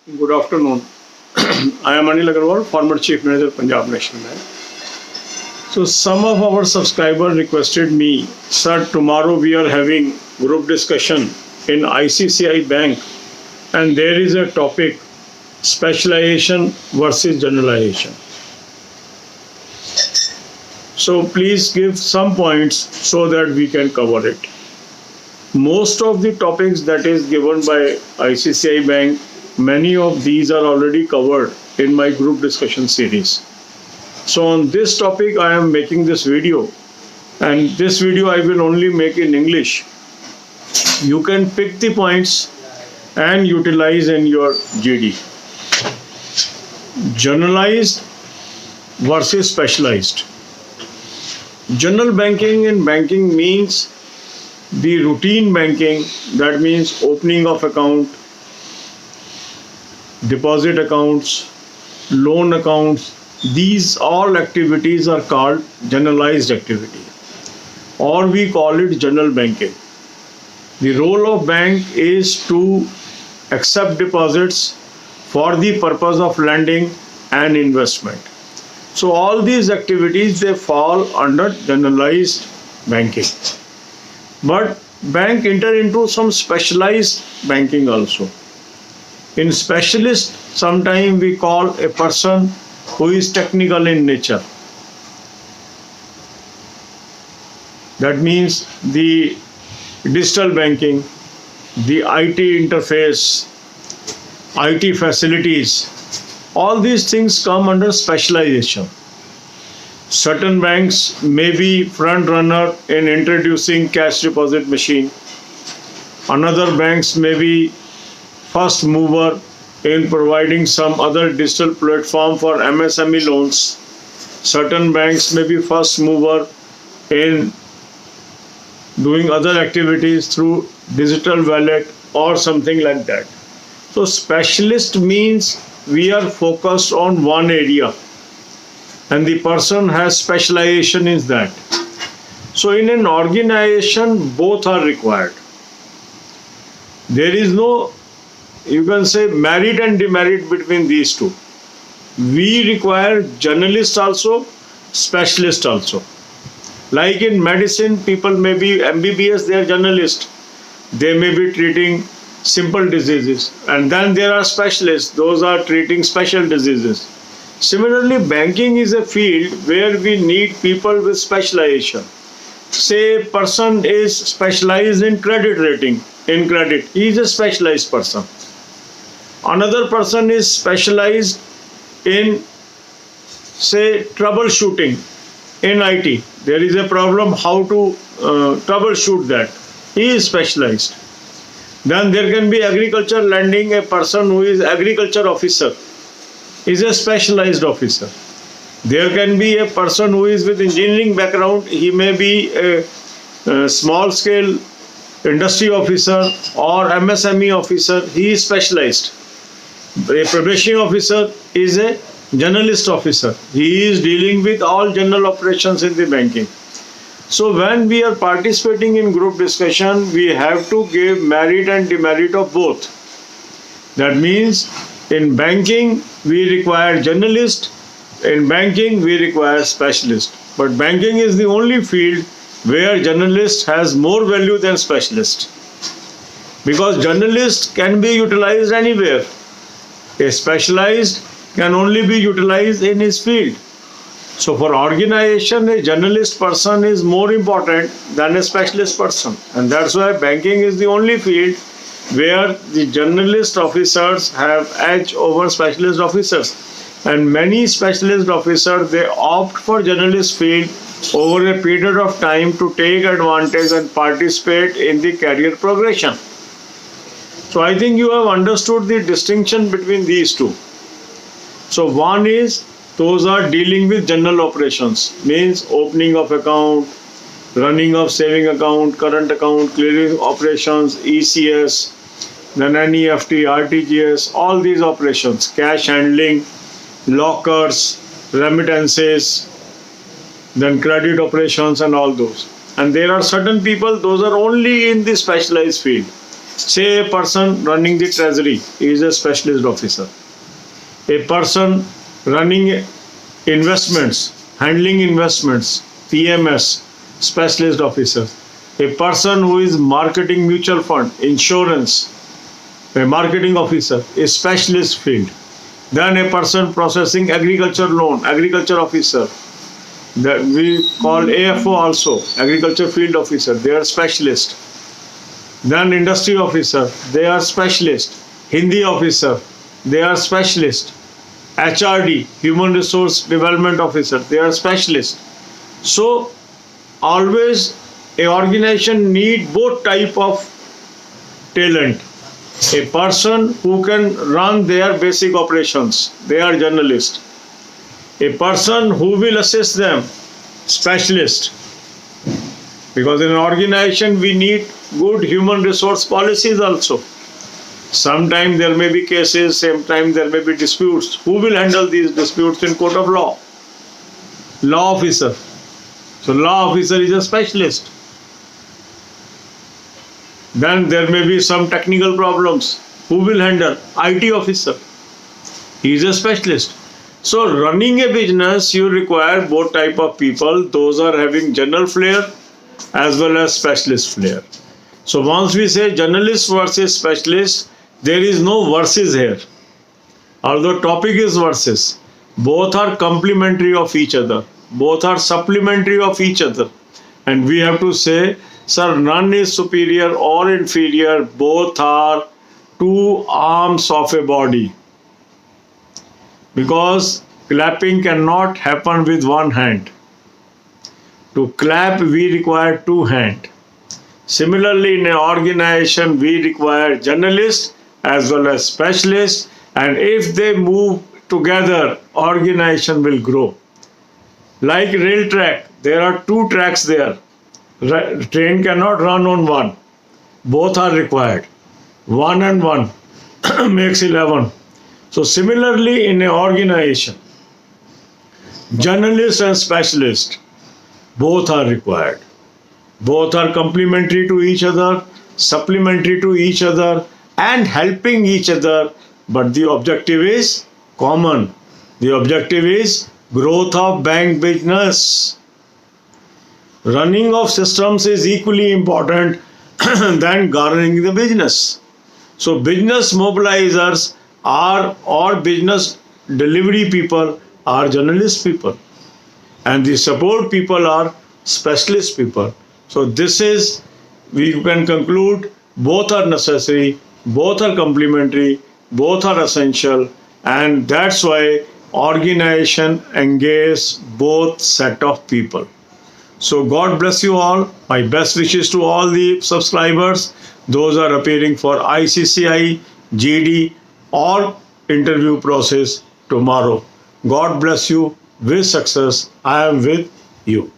Good afternoon. I am Anil Agarwal, former Chief Manager, Punjab National Bank. So some of our subscribers requested me, sir, tomorrow we are having group discussion in ICICI Bank and there is a topic, specialization versus generalization. So please give some points so that we can cover it. Most of the topics that is given by ICICI Bank, many of these are already covered in my group discussion series. So on this topic, I am making this video, and this video I will only make in English. You can pick the points and utilize in your GD. Generalized versus specialized. General banking in banking means the routine banking, that means opening of account, deposit accounts, loan accounts. These all activities are called generalized activity, or we call it general banking. The role of bank is to accept deposits for the purpose of lending and investment. So all these activities, they fall under generalized banking. But bank enter into some specialized banking also. In specialist, sometimes we call a person who is technical in nature. That means the digital banking, the IT interface, IT facilities, all these things come under specialization. Certain banks may be front runner in introducing cash deposit machine. Another banks may be first mover in providing some other digital platform for MSME loans. Certain banks may be first mover in doing other activities through digital wallet or something like that. So specialist means we are focused on one area and the person has specialization in that. So in an organization, both are required. There is no, you can say, merit and demerit between these two. We require journalist also, specialist also. Like in medicine, people may be MBBS, they are journalist. They may be treating simple diseases. And then there are specialists, those are treating special diseases. Similarly, banking is a field where we need people with specialization. Say a person is specialized in credit rating, in credit, he is a specialized person. Another person is specialized in, say, troubleshooting in IT. There is a problem, how to troubleshoot that. He is specialized. Then there can be agriculture lending, a person who is agriculture officer is a specialized officer. There can be a person who is with engineering background, he may be a small scale industry officer or MSME officer, he is specialized. A probation officer is a generalist officer. He is dealing with all general operations in the banking. So when we are participating in group discussion, we have to give merit and demerit of both. That means in banking, we require generalist. In banking, we require specialist. But banking is the only field where generalist has more value than specialist. Because generalist can be utilized anywhere. A specialized can only be utilized in his field. So for organization, a generalist person is more important than a specialist person. And that's why banking is the only field where the generalist officers have edge over specialist officers. And many specialist officers, they opt for generalist field over a period of time to take advantage and participate in the career progression. So I think you have understood the distinction between these two. So one is, those are dealing with general operations, means opening of account, running of saving account, current account, clearing operations, ECS, then NEFT, RTGS, all these operations, cash handling, lockers, remittances, then credit operations and all those. And there are certain people, those are only in the specialized field. Say a person running the treasury is a specialist officer. A person running investments, handling investments, PMS, specialist officer. A person who is marketing mutual fund, insurance, a marketing officer, a specialist field. Then a person processing agriculture loan, agriculture officer, that we call AFO also, agriculture field officer, they are specialist. Then industry officer, they are specialist. Hindi officer, they are specialist. HRD, human resource development officer, they are specialist. So always a organization need both type of talent. A person who can run their basic operations, they are journalist. A person who will assist them, specialist. Because in an organization we need good human resource policies also. Sometimes there may be cases, sometimes there may be disputes. Who will handle these disputes in court of law? Law officer. So law officer is a specialist. Then there may be some technical problems. Who will handle? IT officer. He is a specialist. So running a business, you require both type of people. Those are having general flair as well as specialist flair. So once we say journalist versus specialist, there is no versus here. Although topic is versus, both are complementary of each other. Both are supplementary of each other. And we have to say, sir, none is superior or inferior. Both are two arms of a body. Because clapping cannot happen with one hand. To clap, we require two hands. Similarly, in an organization, we require journalists as well as specialists, and if they move together, organization will grow. Like rail track, there are two tracks there. Train cannot run on one. Both are required. 1 and 1 makes 11. So similarly, in an organization, journalists and specialists, both are required. Both are complementary to each other, supplementary to each other, and helping each other. But the objective is common. The objective is growth of bank business. Running of systems is equally important than garnering the business. So business mobilizers are, or business delivery people are journalist people, and the support people are specialist people. So this is, we can conclude, both are necessary, both are complementary, both are essential, and that's why organization engage both set of people. So God bless you all. My best wishes to all the subscribers. Those are appearing for ICCI, GD or interview process tomorrow. God bless you with success. I am with you.